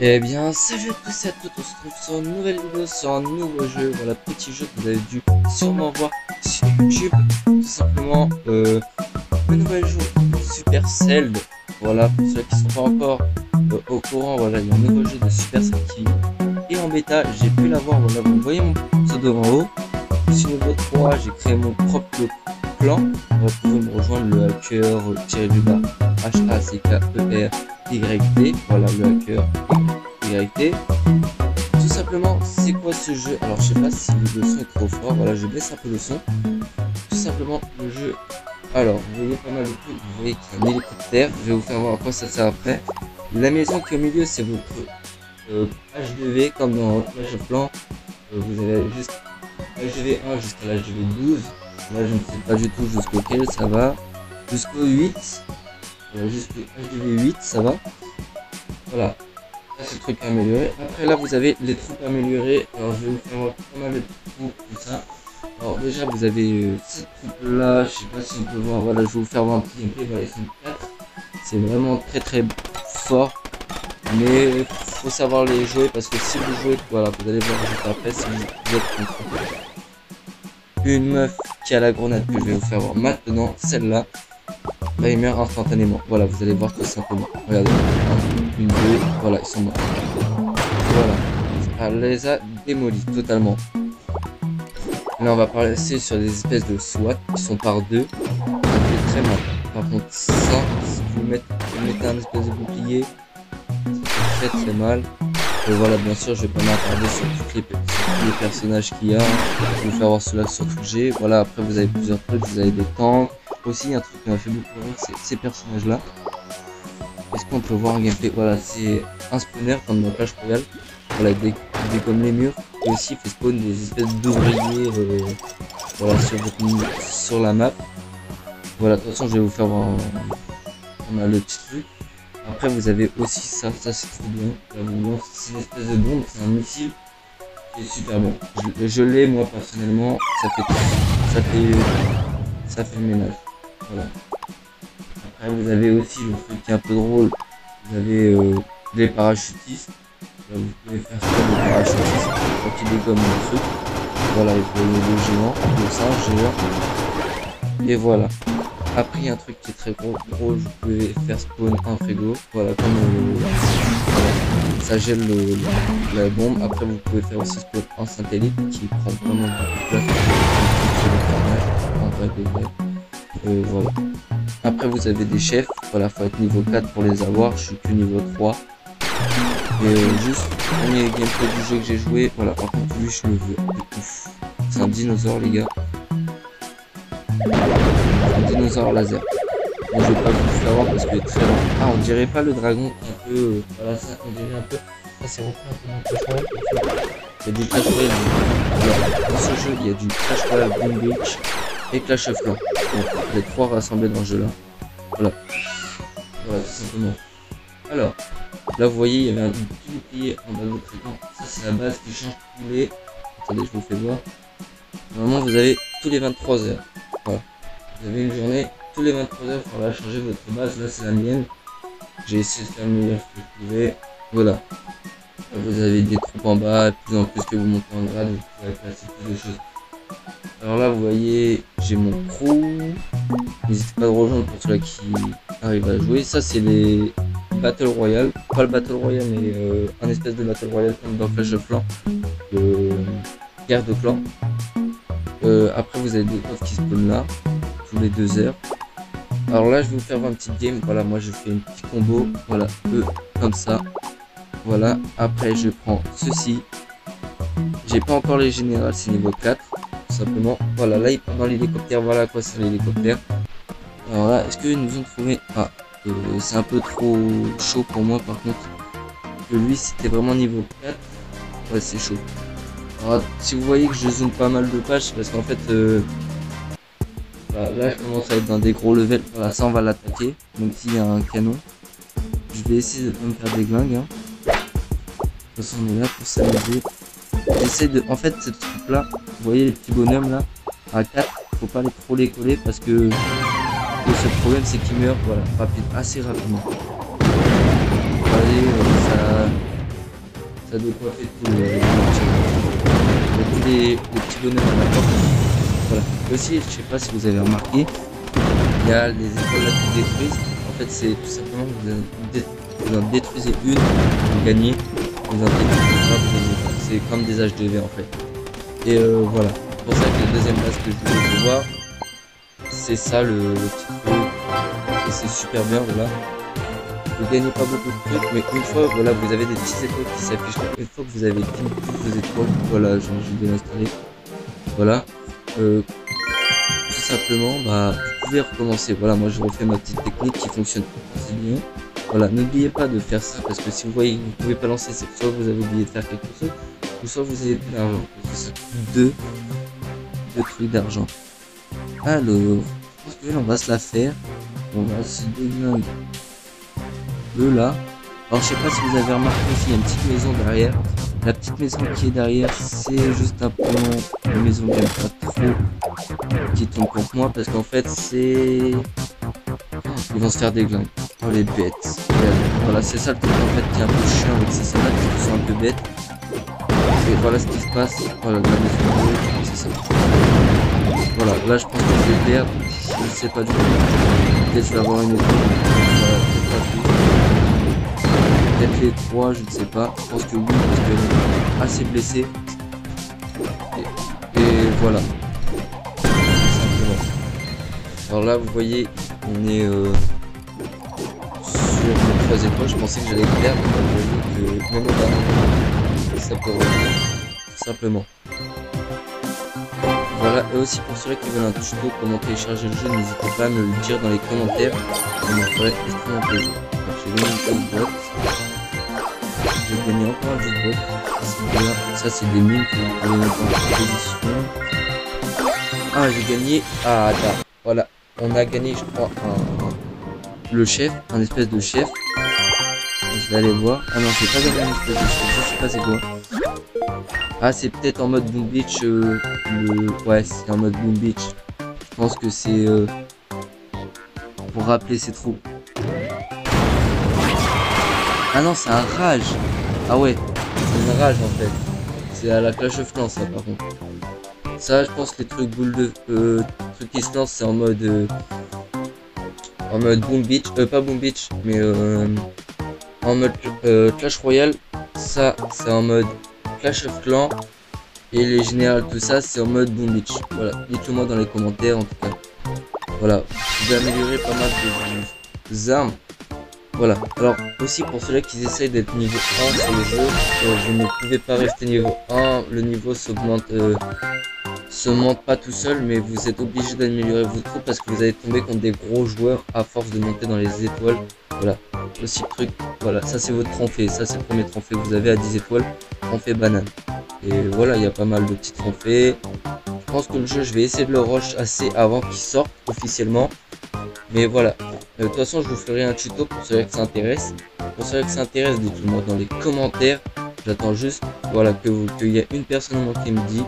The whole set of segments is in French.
Eh bien, salut à tous et à toutes, on se retrouve sur une nouvelle vidéo, sur un nouveau jeu, voilà, petit jeu que vous avez dû sûrement voir sur YouTube, tout simplement, le nouvel jeu Supercell, voilà, pour ceux qui sont pas encore au courant, voilà, il y a un nouveau jeu de Supercell qui est en bêta, j'ai pu l'avoir, voilà, vous voyez mon pseudo en haut, je suis niveau 3, j'ai créé mon propre clan, vous pouvez me rejoindre, le hacker, _HACKERYT, voilà, le hacker. Vérité. Tout simplement, c'est quoi ce jeu? Alors, je sais pas si le son est trop fort. Voilà, je baisse un peu le son. Tout simplement, le jeu. Alors, vous voyez pas mal de trucs. Vous voyez qu'il y a un hélicoptère. Je vais vous faire voir à quoi ça sert après. La maison qui est au milieu, c'est votre HDV, comme dans Clash of Clans. Vous avez juste HDV 1 jusqu'à l'HDV 12. Là, je ne sais pas du tout jusqu'auquel ça va. Jusqu'au 8. Voilà, jusqu'au HDV 8, ça va. Voilà. Ça, c'est le truc amélioré. Après là vous avez les troupes améliorées. Alors je vais vous faire voir pas mal de troupes, tout ça. Alors déjà vous avez cette troupe là, je sais pas si on peut voir, voilà, je vais vous faire voir un petit gameplay, voilà, ils sont 4. C'est vraiment très fort. Mais faut savoir les jouer parce que si vous jouez, voilà, vous allez voir juste après si vous êtes contre une meuf qui a la grenade que je vais vous faire voir maintenant, celle-là. Là il meurt instantanément, voilà, vous allez voir tout simplement. Regardez, 1, 1, 2, voilà, ils sont morts. Voilà, elle les a démolis totalement. Là on va passer sur des espèces de SWAT qui sont par deux. Ça fait très mal. Par contre ça, si vous mettez un espèce de bouclier, ça fait très mal. Et voilà, bien sûr je vais pas m'attarder sur tous les personnages qu'il y a. Je vais vous faire voir cela sur tout G. Voilà, après vous avez plusieurs trucs, vous avez des tanks. Aussi un truc qui m'a fait beaucoup rire, c'est ces personnages là. Est-ce qu'on peut voir un gameplay? Voilà, c'est un spawner comme dans Clash Royale. Voilà, il dégomme les murs. Et aussi il fait spawn des espèces d'ouvriers voilà, sur la map. Voilà, de toute façon je vais vous faire voir on a le petit truc. Après vous avez aussi ça c'est trop bien. Là, c'est une espèce de bombe, c'est un missile qui est super bon. Je l'ai moi personnellement, ça fait le ménage. Voilà. Après vous avez aussi le truc qui est un peu drôle, vous avez les parachutistes. Là, vous pouvez faire ça des parachutistes quand il dégomme le truc. Voilà, il faut le géant, le singe géant. Et voilà. Après il y a un truc qui est très drôle, vous pouvez faire spawn un frigo. Voilà, comme voilà. Ça gèle la bombe. Après vous pouvez faire aussi spawn un satellite qui prend vraiment beaucoup de place. Voilà. Après vous avez des chefs, voilà, faut être niveau 4 pour les avoir, je suis que niveau 3. Et juste, premier gameplay du jeu que j'ai joué, voilà, par contre lui je le veux, ouf. C'est un dinosaure les gars. Un dinosaure laser. Bon, je vais pas vous le faire voir parce qu'il est très lent. Ah, on dirait pas le dragon, un peu, voilà, ça, on dirait un peu, ça c'est repris un peu dans Clash Royale. Il y a du Clash Royale, voilà, dans ce jeu il y a du Clash Royale Boom Beach et Clash of Clans. Donc les trois rassemblés dans ce jeu là. Voilà. Voilà tout simplement. Alors, là vous voyez il y avait un petit bouclier en bas de votre écran. Ça c'est la base qui change tous les. Attendez, je vous fais voir. Normalement vous avez tous les 23 heures. Voilà. Vous avez une journée, tous les 23 heures, il faudra changer votre base. Là c'est la mienne. J'ai essayé de faire le meilleur que je pouvais. Voilà. Là, vous avez des troupes en bas, de plus en plus que vous montez en grade, vous pouvez placer plus de choses. Alors là vous voyez j'ai mon crew, n'hésitez pas à rejoindre pour ceux qui arrivent à jouer. Ça c'est les Battle Royale, pas le Battle Royale mais un espèce de Battle Royale comme dans Clash of Clans, guerre de clans. Après vous avez des coffres qui spawnent là, tous les 2 heures. Alors là je vais vous faire un petit game, voilà moi je fais une petite combo, voilà eux comme ça. Voilà, après je prends ceci, j'ai pas encore les générales, c'est niveau 4. Simplement, voilà, là il part dans l'hélicoptère, voilà à quoi c'est l'hélicoptère. Alors là, est-ce qu'ils nous ont trouvé? Ah, c'est un peu trop chaud pour moi par contre. Que lui c'était vraiment niveau 4. Ouais, c'est chaud. Alors si vous voyez que je zoome pas mal de pages, c'est parce qu'en fait, voilà, là je commence à être dans des gros levels. Voilà, ça on va l'attaquer. Donc s'il y a un canon, je vais essayer de pas me faire des glingues. Hein. De toute façon, on est là pour s'amuser. J'essaie de, en fait cette troupe là, vous voyez les petits bonhommes là, à 4, faut pas trop les coller parce que le seul problème c'est qu'ils meurent, voilà, assez rapidement. Allez, t'as de quoi faire tout les petits bonhommes à la porte. Voilà. Aussi, je sais pas si vous avez remarqué, il y a les étoiles là qui détruisent. En fait, c'est tout simplement vous en détruisez une, vous gagnez. Vous en détruisez pas, vous gagnez pas. C'est comme des HDV en fait. Et voilà. C'est pour ça que la deuxième base que je voulais voir, c'est ça le petit truc. Et c'est super bien, voilà. Vous gagnez pas beaucoup de trucs, mais une fois, voilà, vous avez des petites étoiles qui s'affichent là. Une fois que vous avez fini toutes vos étoiles, voilà, je vais l'installer. Voilà. Tout simplement, bah, vous pouvez recommencer. Voilà, moi je refais ma petite technique qui fonctionne assez bien. Voilà, n'oubliez pas de faire ça parce que si vous voyez que vous pouvez pas lancer, c'est que soit vous avez oublié de faire quelque chose, ou soit vous avez plus d'argent. Ça coûte deux trucs d'argent. Alors, je pense que là, on va se la faire. On va se déglinguer. Là. Alors je sais pas si vous avez remarqué aussi, il y a une petite maison derrière. La petite maison qui est derrière, c'est juste un plan. La maison j'aime pas trop qui tombe contre moi parce qu'en fait c'est... Ils vont se faire déglinguer. Oh les bêtes. Voilà, c'est ça le truc en fait qui est un peu chiant avec ces soldats qui sont un peu bêtes. Et voilà ce qui se passe. Voilà, la maison c'est ça. Voilà, là je pense que je vais perdre. Je ne sais pas du tout. Peut-être je vais avoir une étoile. Voilà, peut-être pas plus. Peut-être les 3, je ne sais pas. Je pense que oui, parce qu'elle est assez blessée. Et voilà. Tout simplement. Alors là, vous voyez, on est sur les 3 étoiles. Je pensais que j'allais perdre. Vous voyez que même au bas, ça peut revenir. Tout simplement. Voilà, et aussi pour ceux qui veulent un tuto comment télécharger le jeu, n'hésitez pas à me le dire dans les commentaires. Ça me ferait extrêmement plaisir. J'ai gagné une boîte. J'ai gagné encore un jeu de boîte. Ça c'est des mines que vous pouvez mettre en position. Ah, j'ai gagné. Ah, là. Voilà. On a gagné, je crois, le chef, un espèce de chef. Je vais aller voir. Ah non, j'ai pas gagné un espèce de chef. Je sais pas c'est quoi. Ah, c'est peut-être en mode Boom Beach. Ouais, c'est en mode Boom Beach. Je pense que c'est pour rappeler ses trous. Ah non, c'est un rage. Ah ouais, c'est une rage en fait. C'est à la Clash of Clans ça par contre. Ça, je pense que les trucs boules de trucs qui se lancent, c'est en mode Boom Beach, pas Boom Beach, mais en mode Clash Royale. Ça, c'est en mode Clash of Clans. Et les générales, tout ça, c'est en mode Boom Beach. Voilà, dites-le moi dans les commentaires en tout cas. Voilà, vous pouvez améliorer pas mal de armes. Voilà, alors aussi pour ceux-là qui essayent d'être niveau 1 sur le jeu, vous ne pouvez pas rester niveau 1, le niveau s'augmente pas tout seul, mais vous êtes obligé d'améliorer vos troupes parce que vous allez tomber contre des gros joueurs à force de monter dans les étoiles. Voilà, aussi le truc, voilà, ça c'est votre trophée, ça c'est le premier trophée que vous avez à 10 étoiles, trophée banane. Et voilà, il y a pas mal de petits trophées. Je pense que le jeu, je vais essayer de le rush assez avant qu'il sorte officiellement. Mais voilà, de toute façon je vous ferai un tuto pour ceux qui s'intéressent. Pour ceux qui s'intéressent, dites-le moi dans les commentaires. J'attends juste voilà, qu'il y ait une personne au moins qui me dit.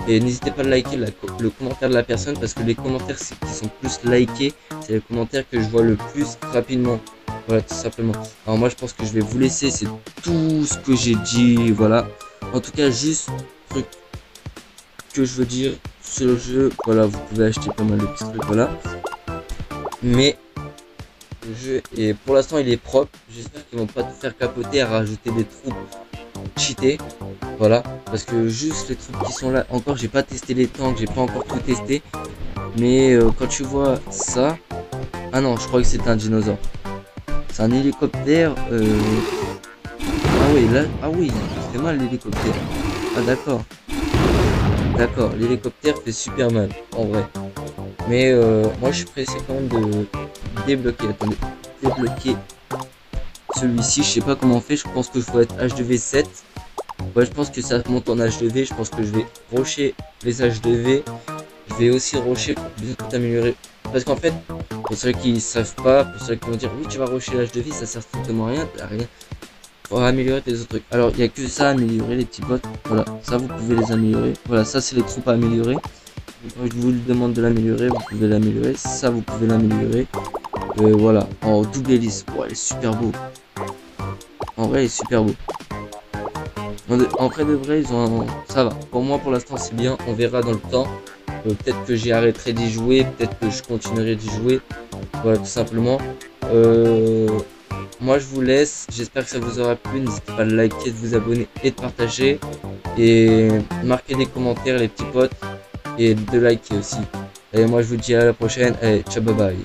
Et n'hésitez pas à liker le commentaire de la personne parce que les commentaires qui sont plus likés, c'est les commentaires que je vois le plus rapidement. Voilà, tout simplement. Alors moi je pense que je vais vous laisser, c'est tout ce que j'ai dit, voilà. En tout cas, juste truc que je veux dire sur le jeu, voilà, vous pouvez acheter pas mal de petits trucs, voilà. Mais le jeu est pour l'instant il est propre. J'espère qu'ils vont pas tout faire capoter à rajouter des troupes cheatées. Voilà. Parce que juste les troupes qui sont là. Encore j'ai pas testé les tanks, j'ai pas encore tout testé. Mais quand tu vois ça. Ah non, je crois que c'est un dinosaure. C'est un hélicoptère. Ah oui, là. Ah oui, il fait mal l'hélicoptère. Ah d'accord. D'accord, l'hélicoptère fait super mal, en vrai. Mais moi je suis pressé quand même de débloquer. Attendez, débloquer celui-ci. Je sais pas comment on fait. Je pense que je faut être H2V 7. Ouais, je pense que ça monte en H2V. Je pense que je vais rusher les H2V. Je vais aussi rusher pour bien tout améliorer. Parce qu'en fait, pour ceux qui savent pas, pour ceux qui vont dire oui, tu vas rusher l'H2V, ça sert strictement à rien. T'as rien. Pour améliorer tes autres trucs. Alors, il n'y a que ça à améliorer, les petits bots. Voilà, ça vous pouvez les améliorer. Voilà, ça c'est les troupes à améliorer. Je vous demande de l'améliorer, vous pouvez l'améliorer. Ça, vous pouvez l'améliorer. Voilà, en double hélice. Ouais, il est super beau. En vrai, il est super beau. En vrai de vrai, ça va. Pour moi, pour l'instant, c'est bien. On verra dans le temps. Peut-être que j'y arrêterai d'y jouer. Peut-être que je continuerai d'y jouer. Voilà, tout simplement. Moi, je vous laisse. J'espère que ça vous aura plu. N'hésitez pas à liker, de vous abonner et de partager. Et marquez des commentaires, les petits potes. Et de liker aussi. Et moi, je vous dis à la prochaine. Allez, ciao, bye bye.